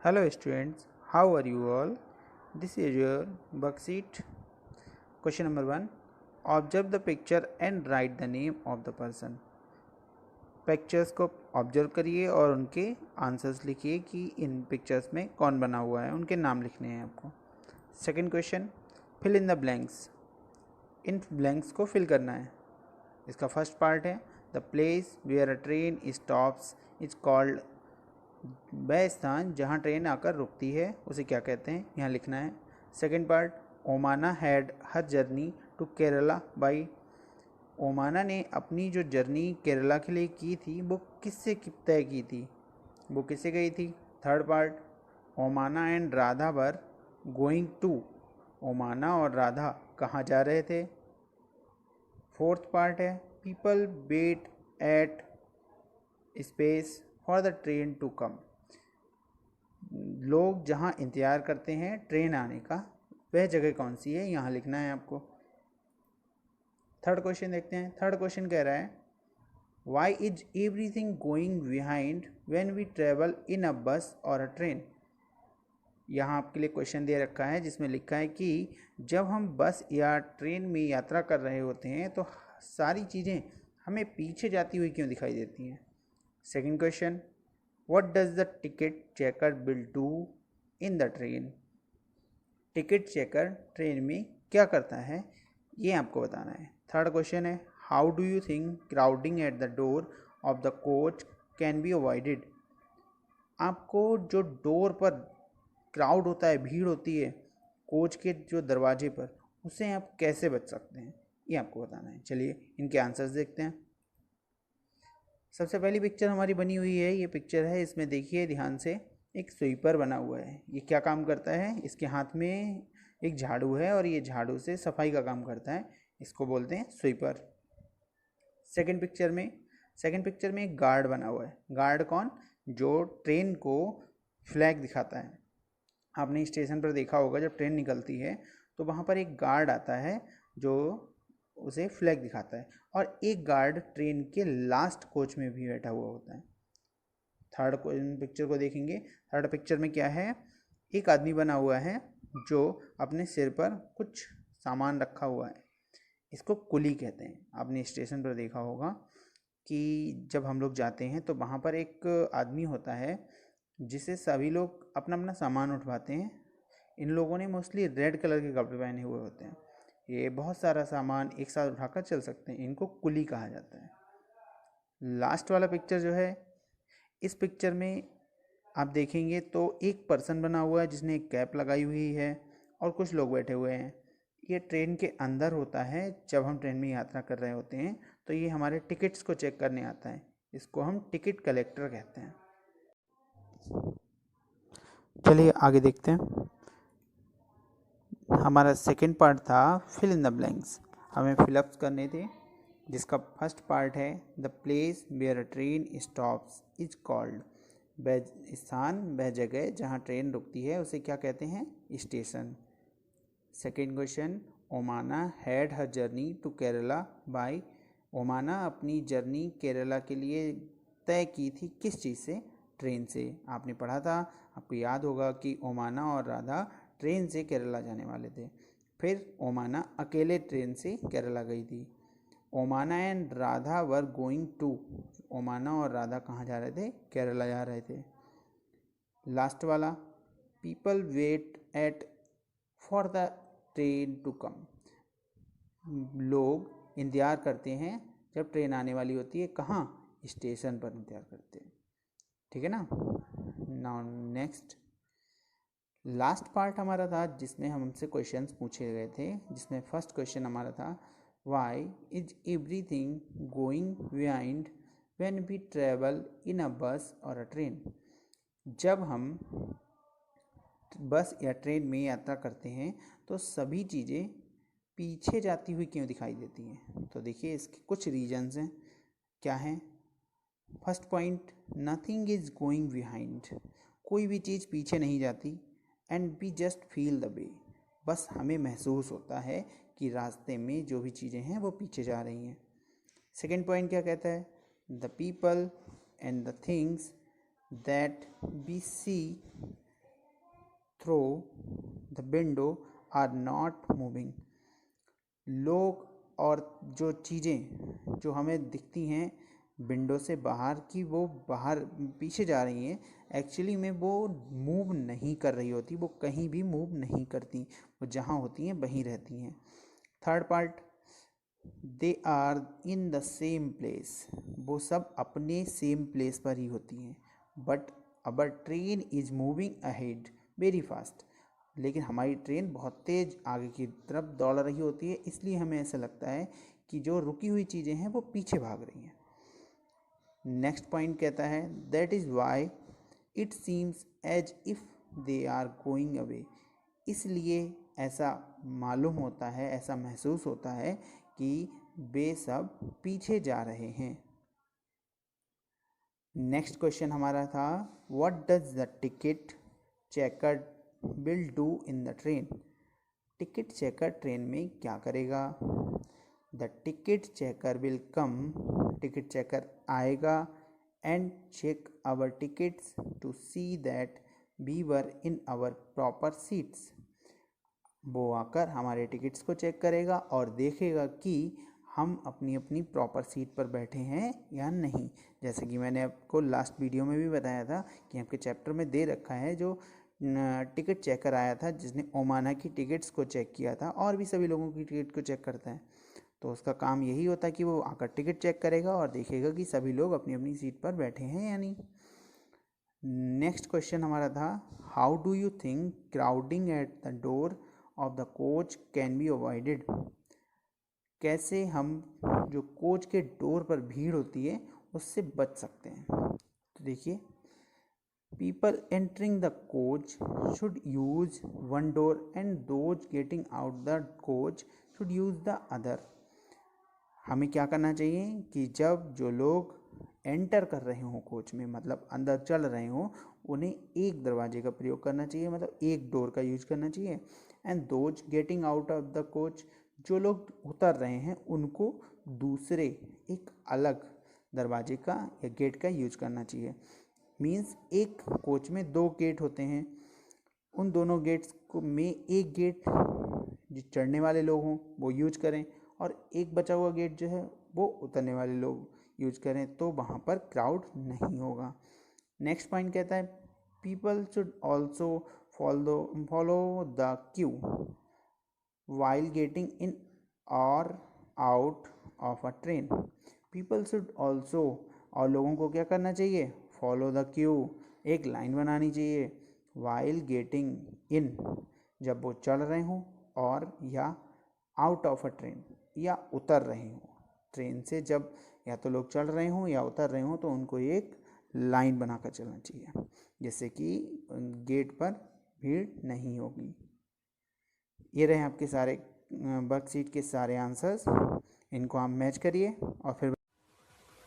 Hello students, how are you all? This is your worksheet. Question number 1. Observe the picture and write the name of the person. Pictures को observe करिए और उनके answers लिखिए कि इन pictures में कौन बना हुआ है, उनके नाम लिखने हैं आपको. Second question, fill in the blanks. इन ब्लैंक्स को फिल करना है. इसका फर्स्ट पार्ट है the place where a train stops is called. वह स्थान जहाँ ट्रेन आकर रुकती है उसे क्या कहते हैं, यहाँ लिखना है. Second part, Omana had her journey to Kerala by. Omana ने अपनी जो जर्नी केरला के लिए की थी वो किससे तय की थी, वो किससे गई थी. Third part, Omana and Radha were going to. Omana और राधा कहाँ जा रहे थे. फोर्थ पार्ट है people wait at space for the train to come. लोग जहाँ इंतज़ार करते हैं ट्रेन आने का, वह जगह कौन सी है, यहाँ लिखना है आपको. थर्ड क्वेश्चन देखते हैं. थर्ड क्वेश्चन कह रहा है why is everything going behind when we travel in a bus और अ ट्रेन. यहाँ आपके लिए क्वेश्चन दे रखा है जिसमें लिखा है कि जब हम बस या ट्रेन में यात्रा कर रहे होते हैं तो सारी चीज़ें हमें पीछे जाती हुई क्यों दिखाई देती हैं. Second question, what does the ticket checker will do in the train. Ticket checker train में क्या करता है, ये आपको बताना है. थर्ड क्वेश्चन है how do you think crowding at the door of the coach can be avoided. आपको जो डोर पर क्राउड होता है, भीड़ होती है कोच के जो दरवाजे पर, उससे आप कैसे बच सकते हैं, ये आपको बताना है. चलिए इनके आंसर्स देखते हैं. सबसे पहली पिक्चर हमारी बनी हुई है, ये पिक्चर है, इसमें देखिए ध्यान से एक स्वीपर बना हुआ है. ये क्या काम करता है, इसके हाथ में एक झाड़ू है और ये झाड़ू से सफाई का काम करता है, इसको बोलते हैं स्वीपर. सेकंड पिक्चर में एक गार्ड बना हुआ है. गार्ड कौन, जो ट्रेन को फ्लैग दिखाता है. आपने स्टेशन पर देखा होगा जब ट्रेन निकलती है तो वहाँ पर एक गार्ड आता है जो उसे फ्लैग दिखाता है, और एक गार्ड ट्रेन के लास्ट कोच में भी बैठा हुआ होता है. थर्ड पिक्चर को देखेंगे. थर्ड पिक्चर में क्या है, एक आदमी बना हुआ है जो अपने सिर पर कुछ सामान रखा हुआ है, इसको कुली कहते हैं. आपने स्टेशन पर देखा होगा कि जब हम लोग जाते हैं तो वहाँ पर एक आदमी होता है जिसे सभी लोग अपना अपना सामान उठवाते हैं. इन लोगों ने मोस्टली रेड कलर के कपड़े पहने हुए होते हैं. ये बहुत सारा सामान एक साथ उठाकर चल सकते हैं, इनको कुली कहा जाता है. लास्ट वाला पिक्चर जो है, इस पिक्चर में आप देखेंगे तो एक पर्सन बना हुआ है जिसने एक कैप लगाई हुई है और कुछ लोग बैठे हुए हैं. ये ट्रेन के अंदर होता है. जब हम ट्रेन में यात्रा कर रहे होते हैं तो ये हमारे टिकट्स को चेक करने आता है, इसको हम टिकट कलेक्टर कहते हैं. चलिए आगे देखते हैं. हमारा सेकंड पार्ट था फिल इन द ब्लैंक्स. हमें फिलअप्स करने थे, जिसका फर्स्ट पार्ट है the place where a train stops is called. वह स्थान, वह जगह जहाँ ट्रेन रुकती है उसे क्या कहते हैं, station. Second question, Omana had her journey to Kerala by. Omana अपनी जर्नी केरला के लिए तय की थी किस चीज़ से, ट्रेन से. आपने पढ़ा था, आपको याद होगा कि ओमाना और राधा ट्रेन से केरला जाने वाले थे. फिर ओमाना अकेले ट्रेन से केरला गई थी. Omana and Radha were going to. Omana और राधा कहाँ जा रहे थे, केरला जा रहे थे. लास्ट वाला, people wait at for the train to come. लोग इंतज़ार करते हैं जब ट्रेन आने वाली होती है, कहाँ, स्टेशन पर इंतज़ार करते हैं. ठीक है ना. नाउ नेक्स्ट, लास्ट पार्ट हमारा था जिसमें हमसे क्वेश्चंस पूछे गए थे, जिसमें फर्स्ट क्वेश्चन हमारा था why is everything going behind when we travel in a bus और अ ट्रेन. जब हम बस या ट्रेन में यात्रा करते हैं तो सभी चीज़ें पीछे जाती हुई क्यों दिखाई देती हैं. तो देखिए इसके कुछ रीजंस हैं. क्या हैं. First point, nothing is going behind. कोई भी चीज़ पीछे नहीं जाती. And we just feel the way. बस हमें महसूस होता है कि रास्ते में जो भी चीज़ें हैं वो पीछे जा रही हैं. सेकेंड पॉइंट क्या कहता है, the people and the things that we see through the window are not moving. लोग और जो चीज़ें जो हमें दिखती हैं विंडो से बाहर की, वो बाहर पीछे जा रही हैं, एक्चुअली में वो मूव नहीं कर रही होती, वो कहीं भी मूव नहीं करती, वो जहाँ होती हैं वहीं रहती हैं। Third part, they are in the same place, वो सब अपने सेम प्लेस पर ही होती हैं। But our train is moving ahead very fast, लेकिन हमारी ट्रेन बहुत तेज़ आगे की तरफ दौड़ रही होती है, इसलिए हमें ऐसा लगता है कि जो रुकी हुई चीज़ें हैं वो पीछे भाग रही हैं। नेक्स्ट पॉइंट कहता है that is why it seems as if they are going away, इसलिए ऐसा मालूम होता है, ऐसा महसूस होता है कि वे सब पीछे जा रहे हैं। नेक्स्ट क्वेश्चन हमारा था what does the ticket checker will do in the train. Ticket checker train में क्या करेगा? The ticket checker will come, ticket checker आएगा and check our tickets to see that we were in our proper seats. वो आकर हमारे tickets को check करेगा और देखेगा कि हम अपनी अपनी प्रॉपर सीट पर बैठे हैं या नहीं। जैसे कि मैंने आपको लास्ट वीडियो में भी बताया था कि आपके चैप्टर में दे रखा है जो टिकट चेकर आया था जिसने ओमाना की टिकट्स को चेक किया था और भी सभी लोगों की टिकट को चेक करता है, तो उसका काम यही होता है कि वो आकर टिकट चेक करेगा और देखेगा कि सभी लोग अपनी अपनी सीट पर बैठे हैं या नहीं। नेक्स्ट क्वेश्चन हमारा था how do you think crowding at the door of the coach can be avoided. कैसे हम जो कोच के डोर पर भीड़ होती है उससे बच सकते हैं? तो देखिए, people entering the coach should use one door and those getting out the coach should use the other. हमें क्या करना चाहिए कि जब जो लोग एंटर कर रहे हों कोच में, मतलब अंदर चल रहे हों, उन्हें एक दरवाजे का प्रयोग करना चाहिए, मतलब एक डोर का यूज करना चाहिए। And those getting out of the coach, जो लोग उतर रहे हैं उनको दूसरे एक अलग दरवाजे का या गेट का यूज करना चाहिए। मीन्स एक कोच में दो गेट होते हैं, उन दोनों गेट्स को में एक गेट जो चढ़ने वाले लोग हों वो यूज करें और एक बचा हुआ गेट जो है वो उतरने वाले लोग यूज करें, तो वहाँ पर क्राउड नहीं होगा। नेक्स्ट पॉइंट कहता है people should also follow the queue while getting in और out of a train. People should also, और लोगों को क्या करना चाहिए? फॉलो द क्यू, एक लाइन बनानी चाहिए। वाइल गेटिंग इन, जब वो चढ़ रहे हों, और या आउट ऑफ अ ट्रेन, या उतर रहे हों ट्रेन से। जब या तो लोग चढ़ रहे हों या उतर रहे हों तो उनको एक लाइन बनाकर चलना चाहिए जिससे कि गेट पर भीड़ नहीं होगी। ये रहे आपके सारे वर्कशीट के सारे आंसर्स, इनको आप मैच करिए और फिर